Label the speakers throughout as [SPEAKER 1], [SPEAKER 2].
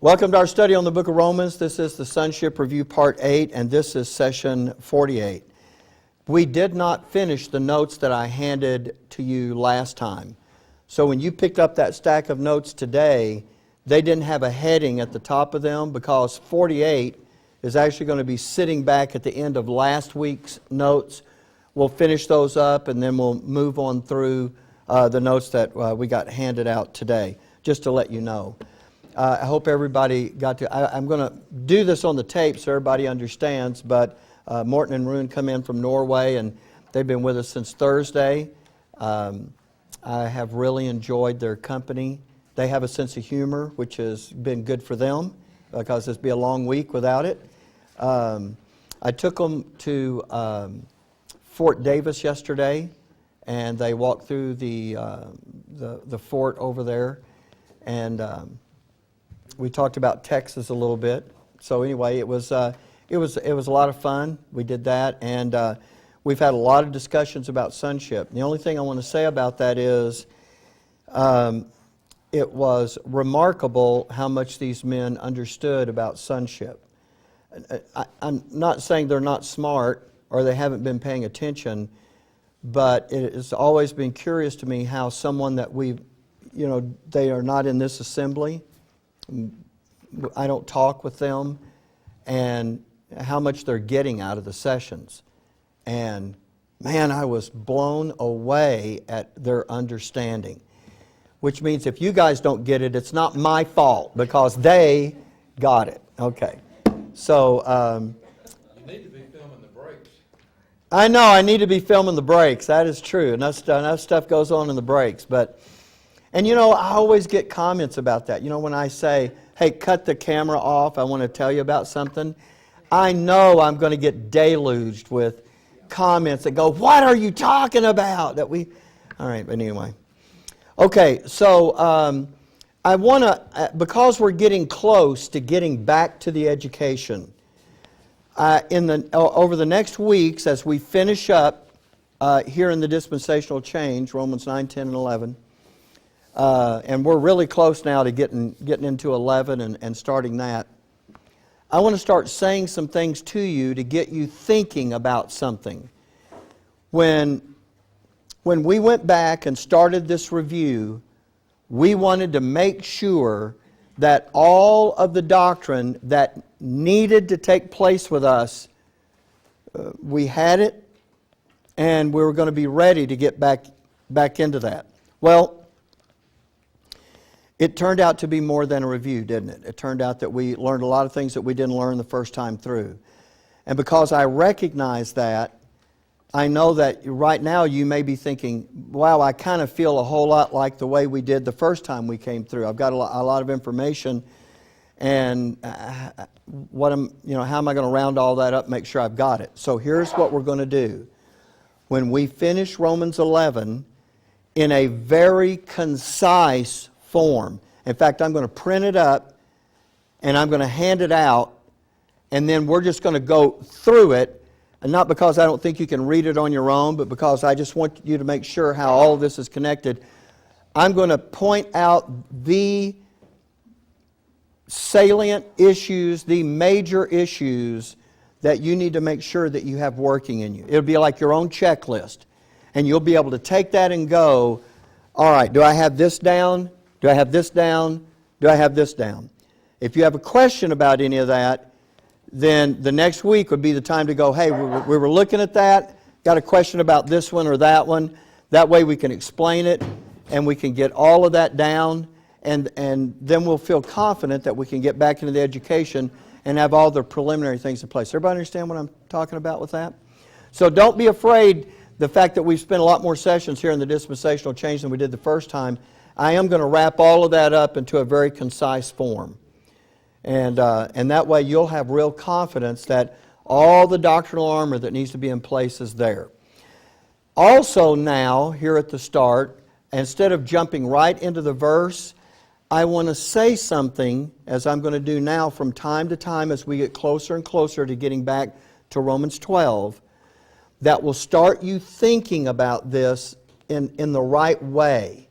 [SPEAKER 1] Welcome to our study on the book of Romans. This is the Sonship Review Part 8, and this is session 48. We did not finish the notes that I handed to you last time. So when you picked up that stack of notes today, they didn't have a heading at the top of them because 48 is actually going to be sitting back at the end of last week's notes. We'll finish those up and then we'll move on through the notes that we got handed out today, just to let you know. I hope everybody got to... I'm going to do this on the tape so everybody understands, but Morton and Rune come in from Norway, and they've been with us since Thursday. I have really enjoyed their company. They have a sense of humor, which has been good for them, because it's been a long week without it. I took them to Fort Davis yesterday, and they walked through the fort over there, and we talked about Texas a little bit. So anyway, it was a lot of fun. We did that, and we've had a lot of discussions about sonship. The only thing I want to say about that is it was remarkable how much these men understood about sonship. I'm not saying they're not smart or they haven't been paying attention, but it has always been curious to me how someone that they are not in this assembly. I don't talk with them, and how much they're getting out of the sessions. And man, I was blown away at their understanding. Which means if you guys don't get it, it's not my fault, because they got it. Okay. So
[SPEAKER 2] you need to be filming the breaks.
[SPEAKER 1] I know I need to be filming the breaks. That is true. Enough stuff goes on in the breaks. And I always get comments about that. When I say, hey, cut the camera off, I want to tell you about something, I know I'm going to get deluged with comments that go, what are you talking about? All right, but anyway. Okay, so I want to, because we're getting close to getting back to the education, over the next weeks as we finish up here in the dispensational change, Romans 9, 10, and 11, and we're really close now to getting into 11 and starting that. I want to start saying some things to you to get you thinking about something. When we went back and started this review, we wanted to make sure that all of the doctrine that needed to take place with us, we had it, and we were going to be ready to get back into that. Well, it turned out to be more than a review, didn't it? It turned out that we learned a lot of things that we didn't learn the first time through. And because I recognize that, I know that right now you may be thinking, wow, I kind of feel a whole lot like the way we did the first time we came through. I've got a lot of information, and how am I going to round all that up and make sure I've got it? So here's what we're going to do. When we finish Romans 11 in a very concise form. In fact, I'm going to print it up and I'm going to hand it out, and then we're just going to go through it, and not because I don't think you can read it on your own, but because I just want you to make sure how all of this is connected. I'm going to point out the salient issues, the major issues that you need to make sure that you have working in you. It'll be like your own checklist, and you'll be able to take that and go, all right, do I have this down? Do I have this down? Do I have this down? If you have a question about any of that, then the next week would be the time to go, hey, we were looking at that, got a question about this one or that one. That way we can explain it, and we can get all of that down, and then we'll feel confident that we can get back into the education and have all the preliminary things in place. Everybody understand what I'm talking about with that? So don't be afraid the fact that we've spent a lot more sessions here in the dispensational change than we did the first time. I am going to wrap all of that up into a very concise form. And that way you'll have real confidence that all the doctrinal armor that needs to be in place is there. Also now, here at the start, instead of jumping right into the verse, I want to say something, as I'm going to do now from time to time as we get closer and closer to getting back to Romans 12, that will start you thinking about this in the right way.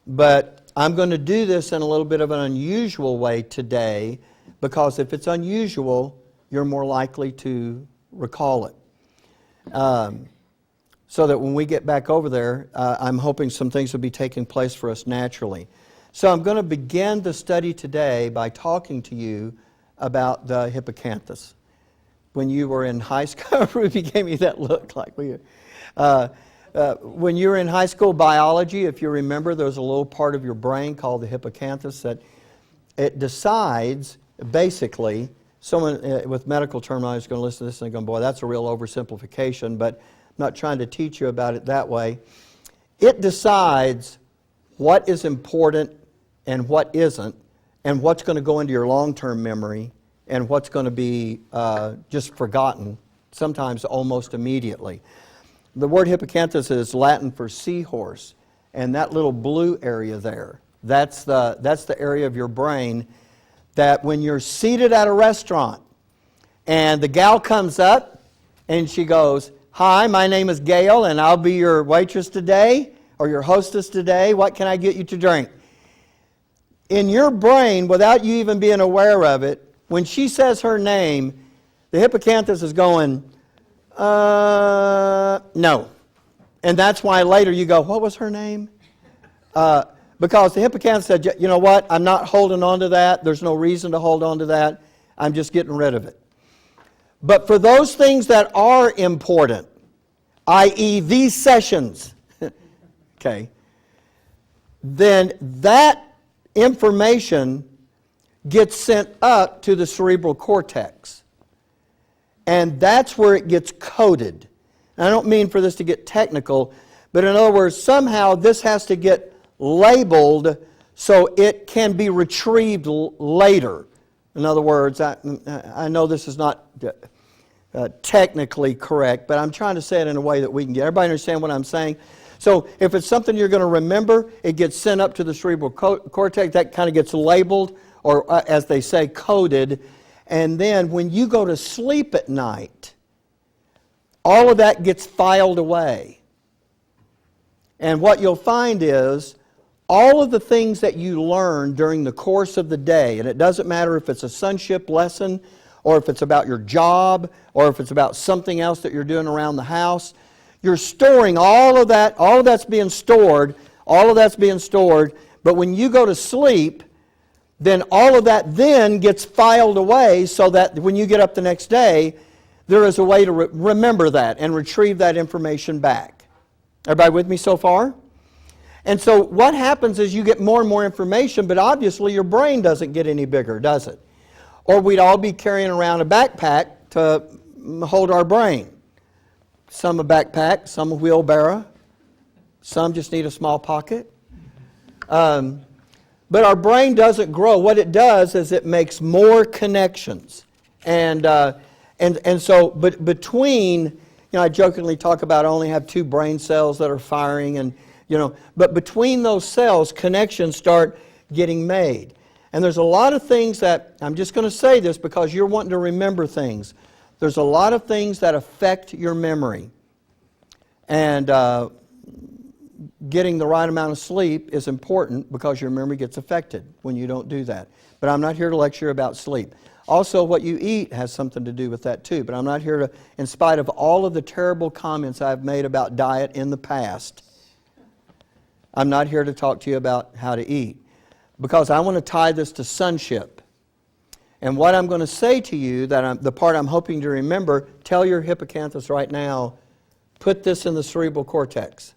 [SPEAKER 1] But I'm going to do this in a little bit of an unusual way today, because if it's unusual, you're more likely to recall it. So that when we get back over there, I'm hoping some things will be taking place for us naturally. So I'm going to begin the study today by talking to you about the hippocampus. When you were in high school, Ruby gave me that look like we. When you were in high school biology, if you remember, there's a little part of your brain called the hippocampus that it decides, basically, someone with medical terminology is going to listen to this and go, boy, that's a real oversimplification, but I'm not trying to teach you about it that way. It decides what is important and what isn't, and what's going to go into your long-term memory, and what's going to be just forgotten, sometimes almost immediately. The word hippocampus is Latin for seahorse, and that little blue area there, that's the area of your brain that when you're seated at a restaurant and the gal comes up and she goes, "Hi, my name is Gail and I'll be your waitress today or your hostess today. What can I get you to drink?" In your brain, without you even being aware of it, when she says her name, the hippocampus is going, no. And that's why later you go, what was her name? Because the hippocampus said, you know what, I'm not holding on to that. There's no reason to hold on to that. I'm just getting rid of it. But for those things that are important, i.e. these sessions, okay, then that information gets sent up to the cerebral cortex. And that's where it gets coded. And I don't mean for this to get technical, but in other words, somehow this has to get labeled so it can be retrieved later. In other words, I know this is not technically correct, but I'm trying to say it in a way that we can get. Everybody understand what I'm saying? So if it's something you're going to remember, it gets sent up to the cerebral cortex. That kind of gets labeled, or as they say, coded. And then when you go to sleep at night, all of that gets filed away. And what you'll find is all of the things that you learn during the course of the day, and it doesn't matter if it's a sonship lesson, or if it's about your job, or if it's about something else that you're doing around the house, you're storing all of that. All of that's being stored. But when you go to sleep, then all of that then gets filed away so that when you get up the next day, there is a way to remember that and retrieve that information back. Everybody with me so far? And so what happens is you get more and more information, but obviously your brain doesn't get any bigger, does it? Or we'd all be carrying around a backpack to hold our brain. Some a backpack, some a wheelbarrow, some just need a small pocket. But our brain doesn't grow. What it does is it makes more connections. And so, but between, I jokingly talk about I only have 2 brain cells that are firing, and, but between those cells, connections start getting made. And there's a lot of things that, I'm just going to say this because you're wanting to remember things. There's a lot of things that affect your memory. And getting the right amount of sleep is important because your memory gets affected when you don't do that. But I'm not here to lecture about sleep. Also, what you eat has something to do with that too. But I'm not here to, in spite of all of the terrible comments I've made about diet in the past, I'm not here to talk to you about how to eat. Because I want to tie this to sonship. And what I'm going to say to you, the part I'm hoping to remember, tell your hippocampus right now, put this in the cerebral cortex.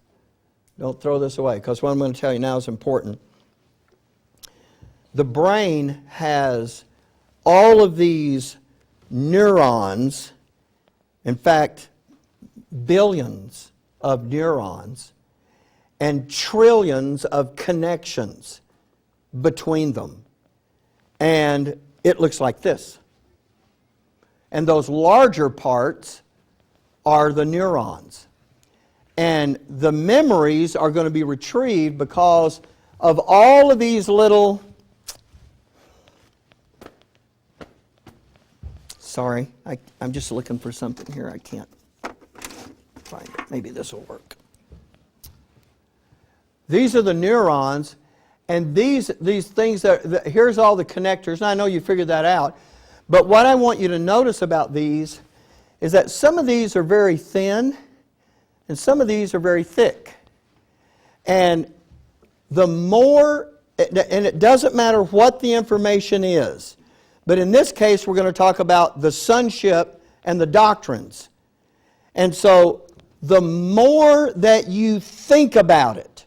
[SPEAKER 1] Don't throw this away, because what I'm going to tell you now is important. The brain has all of these neurons, in fact, billions of neurons, and trillions of connections between them. And it looks like this. And those larger parts are the neurons. And the memories are going to be retrieved because of all of these little... Sorry, I'm just looking for something here. I can't find it. Maybe this will work. These are the neurons, And these things, here's all the connectors, and I know you figured that out. But what I want you to notice about these is that some of these are very thin, and some of these are very thick. And the more, and it doesn't matter what the information is, but in this case we're going to talk about the sonship and the doctrines. And so the more that you think about it,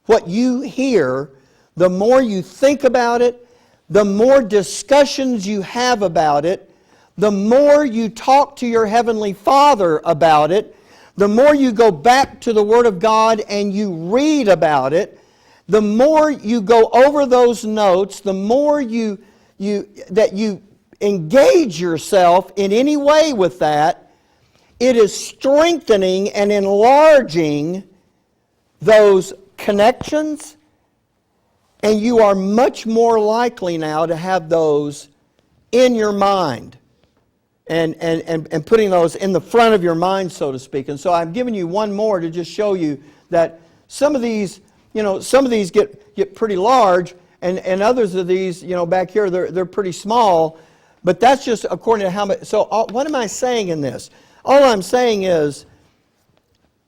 [SPEAKER 1] what you hear, the more you think about it, the more discussions you have about it, the more you talk to your Heavenly Father about it, the more you go back to the Word of God and you read about it, the more you go over those notes, the more you engage yourself in any way with that, it is strengthening and enlarging those connections, and you are much more likely now to have those in your mind and putting those in the front of your mind, so to speak. And so I'm giving you one more to just show you that some of these, some of these get pretty large, and others of these, back here, they're pretty small. But that's just according to how much. So what am I saying in this? All I'm saying is,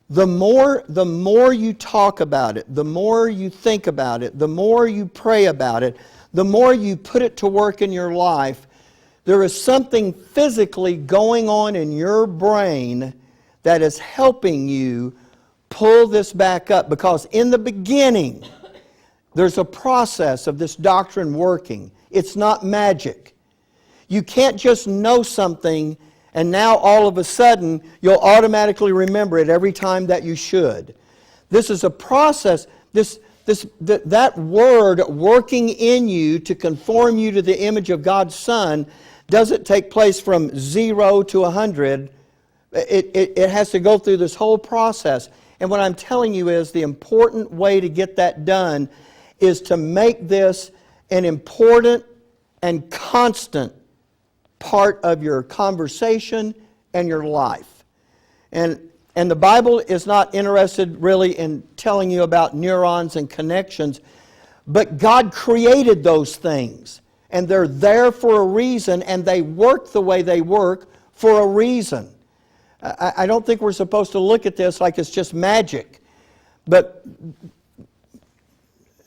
[SPEAKER 1] the more you talk about it, the more you think about it, the more you pray about it, the more you put it to work in your life, there is something physically going on in your brain that is helping you pull this back up. Because in the beginning, there's a process of this doctrine working. It's not magic. You can't just know something and now all of a sudden you'll automatically remember it every time that you should. This is a process. That word working in you to conform you to the image of God's Son doesn't take place from 0 to 100. It has to go through this whole process. And what I'm telling you is the important way to get that done is to make this an important and constant part of your conversation and your life. And the Bible is not interested really in telling you about neurons and connections, but God created those things. And they're there for a reason, and they work the way they work for a reason. I don't think we're supposed to look at this like it's just magic. But,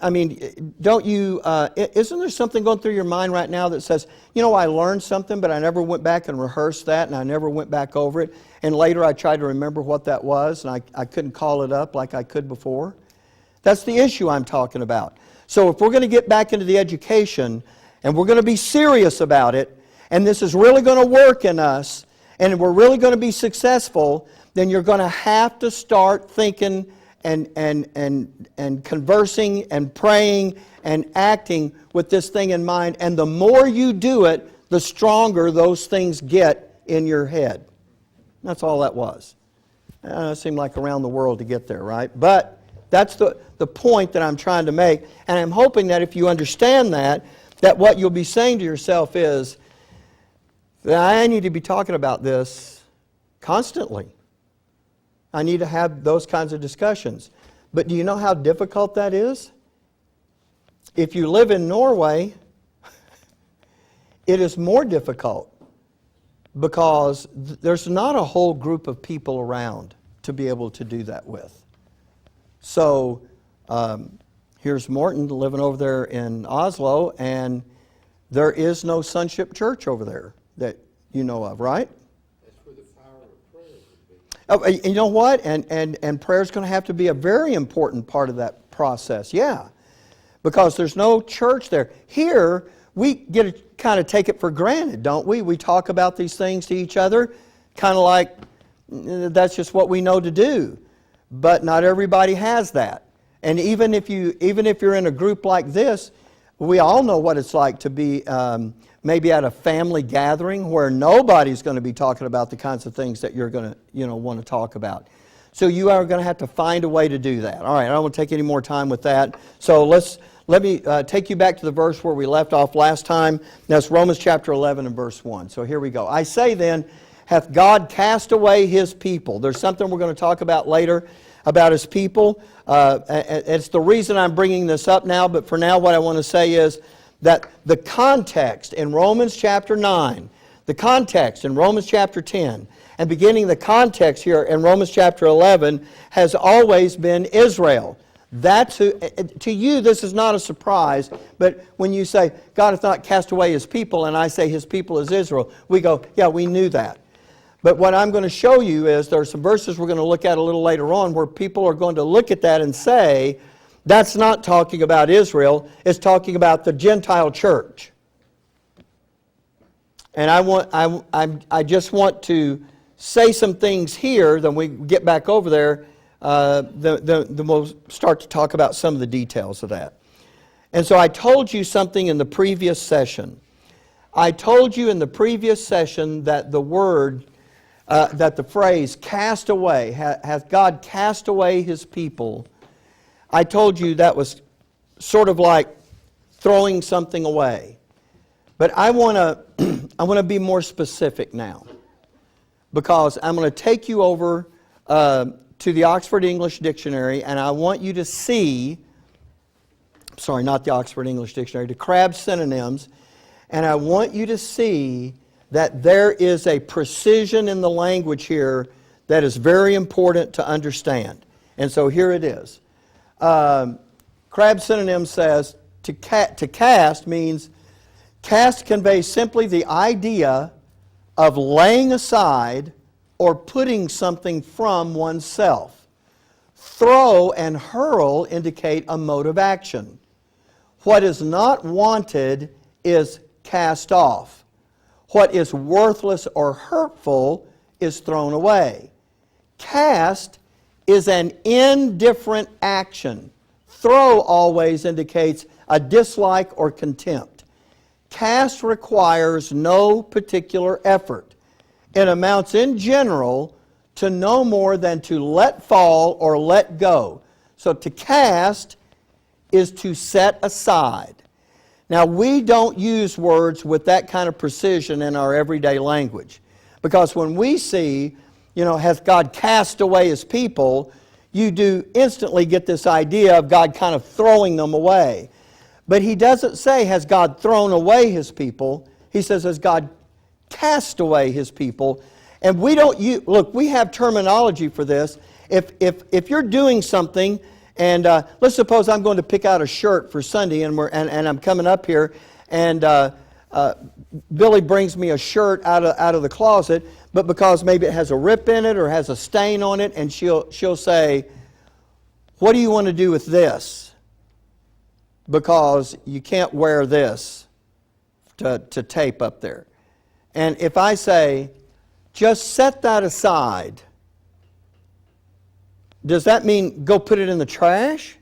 [SPEAKER 1] I mean, don't you, isn't there something going through your mind right now that says, I learned something, but I never went back and rehearsed that, and I never went back over it, and later I tried to remember what that was, and I couldn't call it up like I could before? That's the issue I'm talking about. So if we're going to get back into the education, and we're going to be serious about it, and this is really going to work in us, and we're really going to be successful, then you're going to have to start thinking and conversing and praying and acting with this thing in mind. And the more you do it, the stronger those things get in your head. That's all that was. It seemed like around the world to get there, right? But that's the point that I'm trying to make. And I'm hoping that if you understand that what you'll be saying to yourself is that I need to be talking about this constantly. I need to have those kinds of discussions. But do you know how difficult that is? If you live in Norway, it is more difficult because there's not a whole group of people around to be able to do that with. So here's Morton living over there in Oslo, and there is no Sonship church over there that you know of, right? Oh, you know what? And prayer is going to have to be a very important part of that process. Yeah. Because there's no church there. Here, we get to kind of take it for granted, don't we? We talk about these things to each other, kind of like that's just what we know to do. But not everybody has that. And even if you're in a group like this, we all know what it's like to be maybe at a family gathering where nobody's going to be talking about the kinds of things that you're going to want to talk about. So you are going to have to find a way to do that. All right, I don't want to take any more time with that. So let me take you back to the verse where we left off last time. That's Romans chapter 11 and verse 1. So here we go. I say then, hath God cast away His people? There's something we're going to talk about later. about His people. It's the reason I'm bringing this up now, but for now what I want to say is that the context in Romans chapter 9, the context in Romans chapter 10, and beginning the context here in Romans chapter 11 has always been Israel. That's who, to you this is not a surprise, but when you say, God hath not cast away His people, and I say His people is Israel, we go, yeah, we knew that. But what I'm going to show you is there are some verses we're going to look at a little later on where people are going to look at that and say, that's not talking about Israel, it's talking about the Gentile church. And I just want to say some things here, then we get back over there, then we'll start to talk about some of the details of that. And so I told you something in the previous session. I told you in the previous session that the word, that the phrase cast away, hath God cast away His people, I told you that was sort of like throwing something away. But I want to be more specific now, because I'm going to take you over to the Oxford English Dictionary, and I want you to see, sorry, not the Oxford English Dictionary, the Crabbe synonyms, and I want you to see that there is a precision in the language here that is very important to understand. And so here it is. Crabbe synonym says, to cast means, cast conveys simply the idea of laying aside or putting something from oneself. Throw and hurl indicate a mode of action. What is not wanted is cast off. What is worthless or hurtful is thrown away. Cast is an indifferent action. Throw always indicates a dislike or contempt. Cast requires no particular effort. It amounts in general to no more than to let fall or let go. So to cast is to set aside. Now we don't use words with that kind of precision in our everyday language. Because when we see, hath God cast away His people, you do instantly get this idea of God kind of throwing them away. But He doesn't say, has God thrown away His people? He says, has God cast away His people? And we don't use, look, we have terminology for this. If you're doing something, and let's suppose I'm going to pick out a shirt for Sunday, and I'm coming up here, and Billy brings me a shirt out of the closet, but because maybe it has a rip in it or has a stain on it, and she'll say, what do you want to do with this? Because you can't wear this to tape up there. And if I say, just set that aside, does that mean go put it in the trash?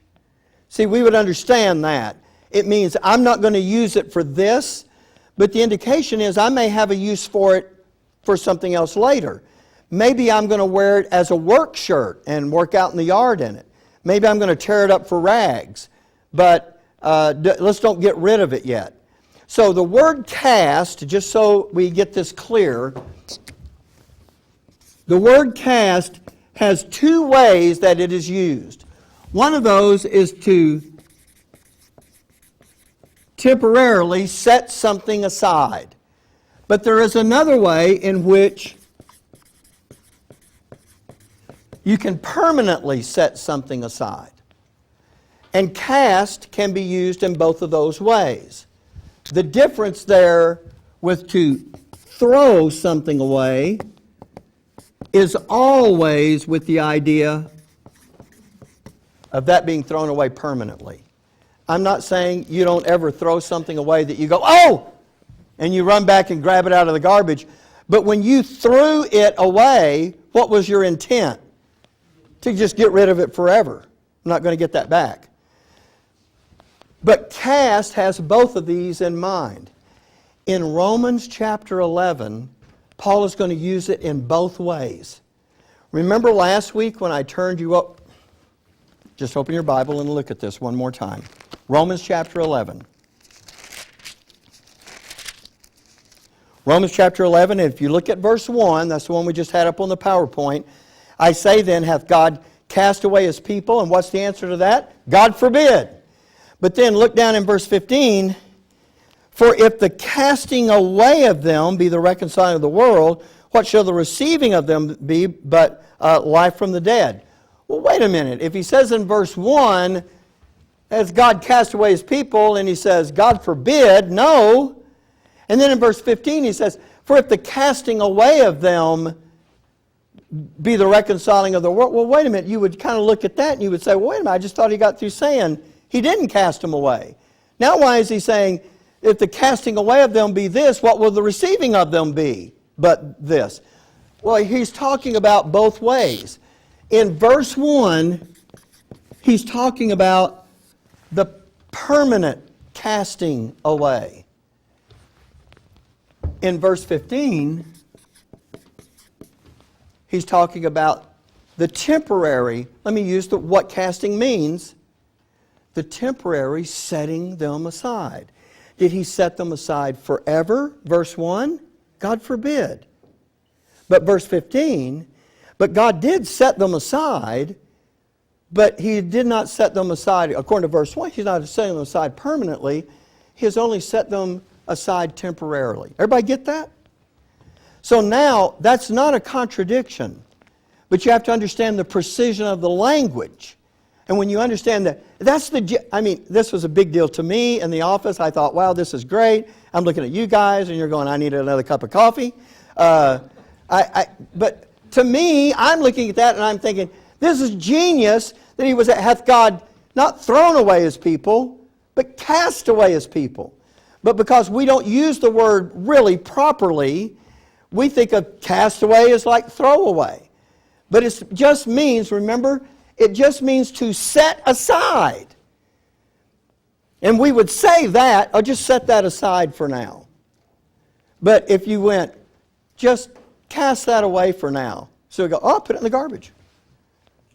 [SPEAKER 1] See, we would understand that. It means I'm not going to use it for this, but the indication is I may have a use for it for something else later. Maybe I'm going to wear it as a work shirt and work out in the yard in it. Maybe I'm going to tear it up for rags, but let's don't get rid of it yet. So the word cast, just so we get this clear, the word cast has two ways that it is used. One of those is to temporarily set something aside. But there is another way in which you can permanently set something aside. And cast can be used in both of those ways. The difference there with to throw something away is always with the idea of that being thrown away permanently. I'm not saying you don't ever throw something away that you go, oh! And you run back and grab it out of the garbage. But when you threw it away, what was your intent? To just get rid of it forever. I'm not going to get that back. But cast has both of these in mind. In Romans chapter 11, Paul is going to use it in both ways. Remember last week when I turned you up? Just open your Bible and look at this one more time. Romans chapter 11. Romans chapter 11, if you look at verse 1, that's the one we just had up on the PowerPoint. I say then, hath God cast away his people. And what's the answer to that? God forbid. But then look down in verse 15. For if the casting away of them be the reconciling of the world, what shall the receiving of them be but life from the dead? Well, wait a minute. If he says in verse 1, as God cast away his people, and he says, God forbid, no. And then in verse 15 he says, for if the casting away of them be the reconciling of the world. Well, wait a minute. You would kind of look at that and you would say, well, wait a minute. I just thought he got through saying he didn't cast them away. Now why is he saying, if the casting away of them be this, what will the receiving of them be but this? Well, he's talking about both ways. In verse 1, he's talking about the permanent casting away. In verse 15, he's talking about the temporary, let me use what casting means, the temporary setting them aside. Did he set them aside forever? Verse 1, God forbid. But verse 15, but God did set them aside, but he did not set them aside, according to verse 1, he's not setting them aside permanently, he has only set them aside temporarily. Everybody get that? So now, that's not a contradiction, but you have to understand the precision of the language. And when you understand that, this was a big deal to me in the office. I thought, wow, this is great. I'm looking at you guys, and you're going, I need another cup of coffee. But to me, I'm looking at that, and I'm thinking, this is genius that hath God not thrown away his people, but cast away his people. But because we don't use the word really properly, we think of cast away as like throw away. But it just means, remember, it just means to set aside. And we would say that, or just set that aside for now. But if you went, just cast that away for now. So we go, oh, put it in the garbage.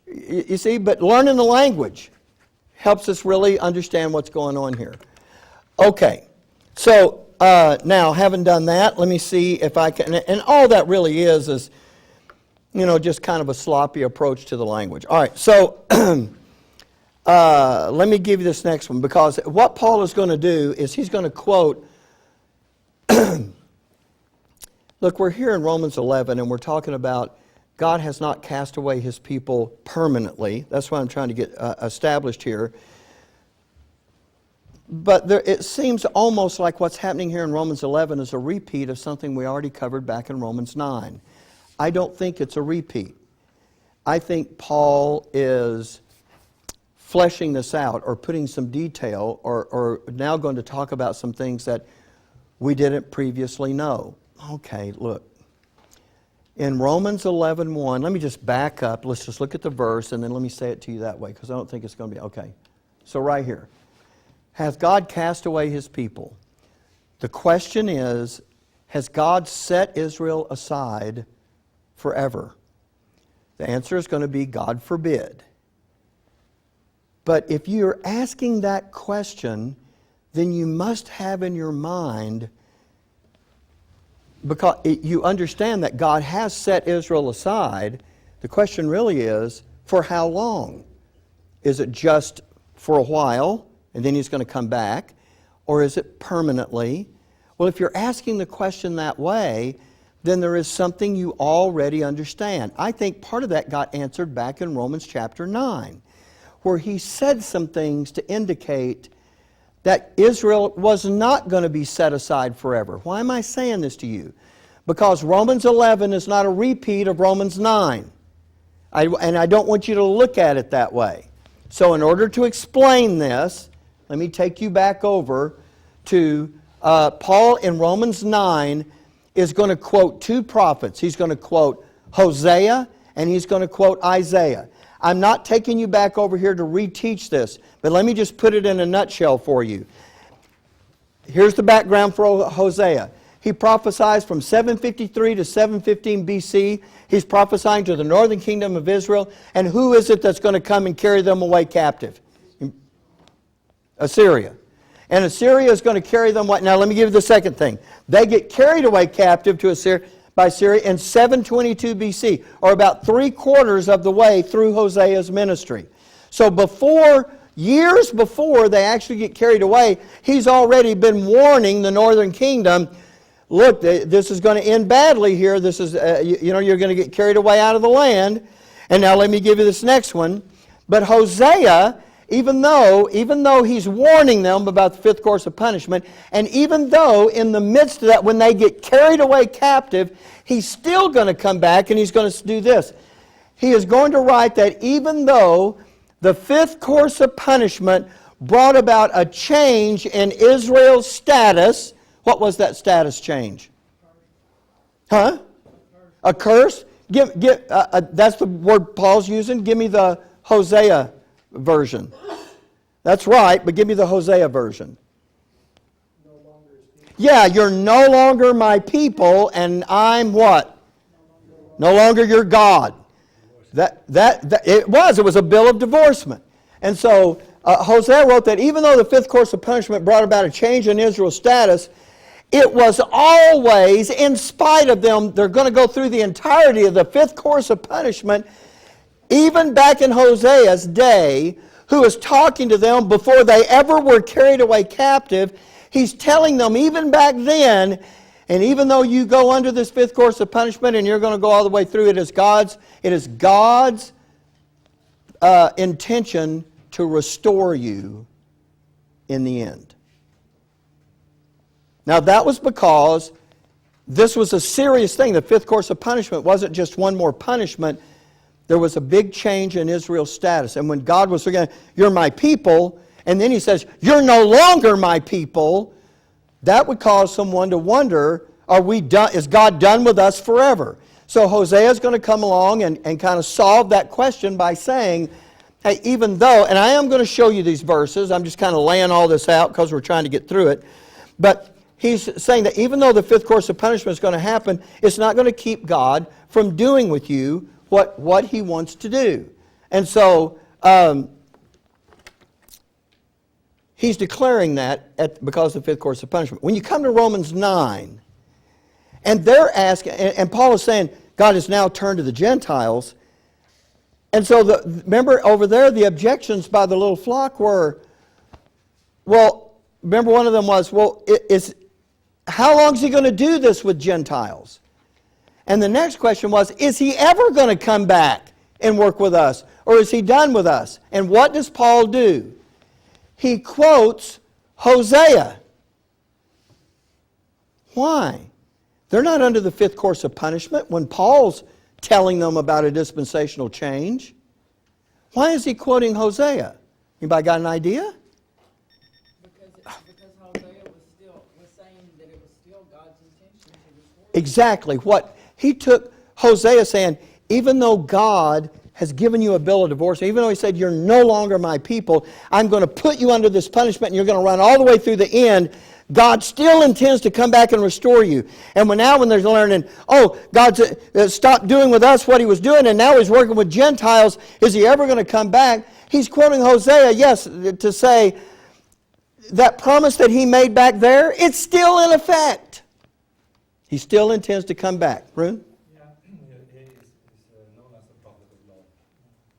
[SPEAKER 1] You see, but learning the language helps us really understand what's going on here. Okay, so now having done that, let me see if I can, and all that really is, just kind of a sloppy approach to the language. All right, so let me give you this next one, because what Paul is going to do is he's going to quote, look, we're here in Romans 11, and we're talking about God has not cast away his people permanently. That's what I'm trying to get established here. But it seems almost like what's happening here in Romans 11 is a repeat of something we already covered back in Romans 9. I don't think it's a repeat. I think Paul is fleshing this out or putting some detail or now going to talk about some things that we didn't previously know. Okay, look. In Romans 11:1, let me just back up. Let's just look at the verse and then let me say it to you that way, because I don't think it's going to be, okay. So right here. Hath God cast away his people? The question is, has God set Israel aside forever? The answer is going to be God forbid. But if you're asking that question, then you must have in your mind, because you understand that God has set Israel aside, the question really is, for how long? Is it just for a while, and then he's going to come back? Or is it permanently? Well, if you're asking the question that way, then there is something you already understand. I think part of that got answered back in Romans chapter 9, where he said some things to indicate that Israel was not going to be set aside forever. Why am I saying this to you? Because Romans 11 is not a repeat of Romans 9. And I don't want you to look at it that way. So in order to explain this, let me take you back over to Paul in Romans 9 is going to quote two prophets. He's going to quote Hosea and he's going to quote Isaiah. I'm not taking you back over here to reteach this, but let me just put it in a nutshell for you. Here's the background for Hosea. He prophesies from 753 to 715 BC. He's prophesying to the northern kingdom of Israel. And who is it that's going to come and carry them away captive? Assyria. And Assyria is going to carry them away. Now let me give you the second thing. They get carried away captive to Assyria, by Syria in 722 BC, or about 3/4 of the way through Hosea's ministry. So years before they actually get carried away, he's already been warning the northern kingdom, look, this is going to end badly here. This is, you're going to get carried away out of the land. And now let me give you this next one. But Hosea, even though he's warning them about the fifth course of punishment, and even though in the midst of that, when they get carried away captive, he's still going to come back and he's going to do this. He is going to write that even though the fifth course of punishment brought about a change in Israel's status. What was that status change? Huh? A curse? That's the word Paul's using. Give me the Hosea version. That's right, but give me the Hosea version. Yeah, you're no longer my people, and I'm what? No longer your God. It was a bill of divorcement. And so Hosea wrote that even though the fifth course of punishment brought about a change in Israel's status, it was always, in spite of them, they're going to go through the entirety of the fifth course of punishment, even back in Hosea's day, who was talking to them before they ever were carried away captive. He's telling them even back then, and even though you go under this fifth course of punishment and you're going to go all the way through, it is God's intention to restore you in the end. Now that was because this was a serious thing. The fifth course of punishment wasn't just one more punishment. There was a big change in Israel's status. And when God was saying, you're my people, and then he says, you're no longer my people, that would cause someone to wonder, is God done with us forever? So Hosea is going to come along and kind of solve that question by saying, hey, even though, and I am going to show you these verses, I'm just kind of laying all this out because we're trying to get through it, but he's saying that even though the fifth course of punishment is going to happen, it's not going to keep God from doing with you what he wants to do. And so he's declaring that because of the fifth course of punishment. When you come to Romans 9, and they're asking, and Paul is saying, God has now turned to the Gentiles. And so, remember over there, the objections by the little flock were, well, remember one of them was, well, how long is he going to do this with Gentiles? And the next question was, is he ever going to come back and work with us? Or is he done with us? And what does Paul do? He quotes Hosea. Why? They're not under the fifth course of punishment when Paul's telling them about a dispensational change. Why is he quoting Hosea? Anybody got an idea?
[SPEAKER 3] Because Hosea was saying that it was still God's intention to restore.
[SPEAKER 1] Exactly. What he took Hosea saying, even though God has given you a bill of divorce, even though he said you're no longer my people, I'm going to put you under this punishment and you're going to run all the way through the end, God still intends to come back and restore you. And when they're learning, God's stopped doing with us what he was doing, and now he's working with Gentiles, is he ever going to come back? He's quoting Hosea, yes, to say that promise that he made back there, it's still in effect. He still intends to come back. Rune?
[SPEAKER 4] Yeah, he is known as the prophet of law.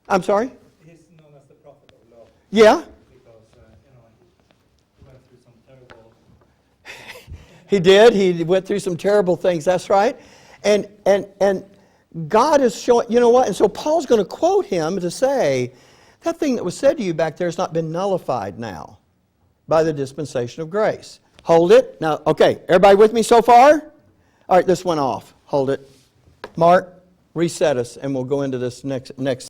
[SPEAKER 1] I'm sorry?
[SPEAKER 4] He's known as the prophet of law.
[SPEAKER 1] Yeah?
[SPEAKER 4] Because, he went through some terrible...
[SPEAKER 1] He did. He went through some terrible things. That's right. And God is showing, you know what? And so Paul's going to quote him to say, that thing that was said to you back there has not been nullified now by the dispensation of grace. Hold it. Now, okay, everybody with me so far? All right, this went off. Hold it. Mark, reset us, and we'll go into this next